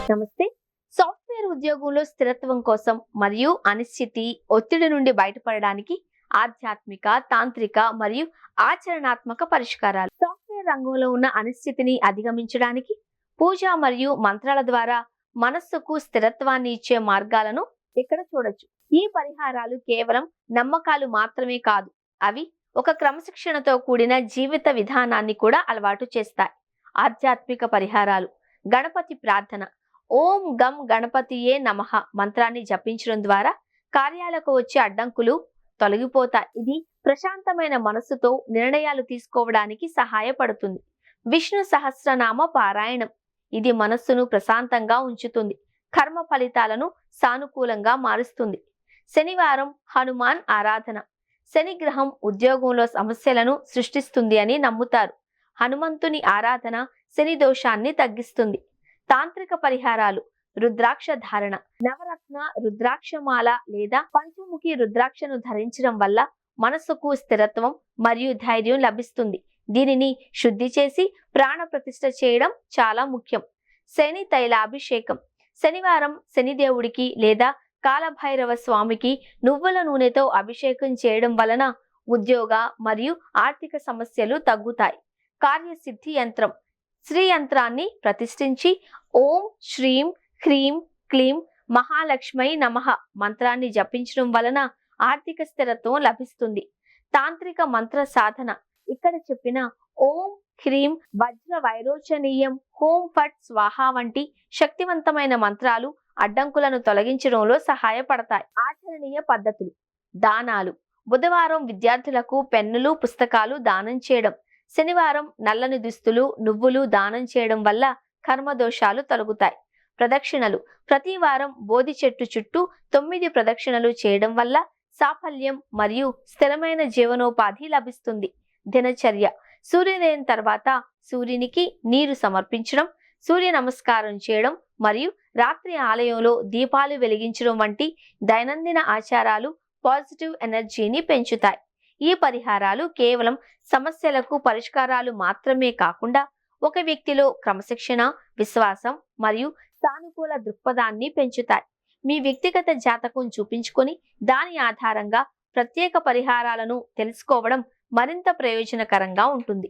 నమస్తే. సాఫ్ట్‌వేర్ ఉద్యోగంలో స్థిరత్వం కోసం మరియు అనిశ్చితి, ఒత్తిడి నుండి బయటపడడానికి ఆధ్యాత్మిక, తాంత్రిక మరియు ఆచరణాత్మక పరిష్కారాలు. సాఫ్ట్‌వేర్ రంగంలో ఉన్న అనిశ్చితిని అధిగమించడానికి పూజ మరియు మంత్రాల ద్వారా మనస్సుకు స్థిరత్వాన్ని ఇచ్చే మార్గాలను ఇక్కడ చూడొచ్చు. ఈ పరిహారాలు కేవలం నమ్మకాలు మాత్రమే కాదు, అవి ఒక క్రమశిక్షణతో కూడిన జీవిత విధానాన్ని కూడా అలవాటు చేస్తాయి. ఆధ్యాత్మిక పరిహారాలు: గణపతి ప్రార్థన. ఓం గం గణపతియే నమః మంత్రాన్ని జపించడం ద్వారా కార్యాలకు వచ్చే అడ్డంకులు తొలగిపోతాయి. ఇది ప్రశాంతమైన మనస్సుతో నిర్ణయాలు తీసుకోవడానికి సహాయపడుతుంది. విష్ణు సహస్రనామ పారాయణం. ఇది మనస్సును ప్రశాంతంగా ఉంచుతుంది, కర్మ ఫలితాలను సానుకూలంగా మారుస్తుంది. శనివారం హనుమాన్ ఆరాధన. శని గ్రహం ఉద్యోగంలో సమస్యలను సృష్టిస్తుంది అని నమ్ముతారు. హనుమంతుని ఆరాధన శని దోషాన్ని తగ్గిస్తుంది. తాంత్రిక పరిహారాలు: రుద్రాక్ష ధారణ. నవరత్న రుద్రాక్షమాల లేదా పంచముఖి రుద్రాక్షను ధరించడం వల్ల మనసుకు స్థిరత్వం మరియు ధైర్యం లభిస్తుంది. దీనిని శుద్ధి చేసి ప్రాణ ప్రతిష్ఠ చేయడం చాలా ముఖ్యం. శని తైలాభిషేకం. శనివారం శనిదేవుడికి లేదా కాలభైరవ స్వామికి నువ్వుల నూనెతో అభిషేకం చేయడం వలన ఉద్యోగ మరియు ఆర్థిక సమస్యలు తగ్గుతాయి. కార్యసిద్ధి యంత్రం. శ్రీ యంత్రాన్ని ప్రతిష్ఠించి ఓం శ్రీం హ్రీం క్లీం మహాలక్ష్మై నమః మంత్రాన్ని జపించడం వలన ఆర్థిక స్థిరత్వం లభిస్తుంది. తాంత్రిక మంత్ర సాధన. ఇక్కడ చెప్పిన ఓం హ్రీం వజ్ర వైరోచనీయం హోం ఫట్ స్వాహ వంటి శక్తివంతమైన మంత్రాలు అడ్డంకులను తొలగించడంలో సహాయపడతాయి. ఆచరణీయ పద్ధతులు: దానాలు. బుధవారం విద్యార్థులకు పెన్నులు, పుస్తకాలు దానం చేయడం. శనివారం నల్లని దుస్తులు, నువ్వులు దానం చేయడం వల్ల కర్మదోషాలు తొలగుతాయి. ప్రదక్షిణలు. ప్రతి వారం బోధి చెట్టు చుట్టూ 9 ప్రదక్షిణలు చేయడం వల్ల సాఫల్యం మరియు స్థిరమైన జీవనోపాధి లభిస్తుంది. దినచర్య. సూర్యోదయం తర్వాత సూర్యునికి నీరు సమర్పించడం, సూర్య నమస్కారం చేయడం మరియు రాత్రి ఆలయంలో దీపాలు వెలిగించడం వంటి దైనందిన ఆచారాలు పాజిటివ్ ఎనర్జీని పెంచుతాయి. ఈ పరిహారాలు కేవలం సమస్యలకు పరిష్కారాలు మాత్రమే కాకుండా ఒక వ్యక్తిలో క్రమశిక్షణ, విశ్వాసం మరియు సానుకూల దృక్పథాన్ని పెంచుతాయి. మీ వ్యక్తిగత జాతకం చూపించుకొని దాని ఆధారంగా ప్రత్యేక పరిహారాలను తెలుసుకోవడం మరింత ప్రయోజనకరంగా ఉంటుంది.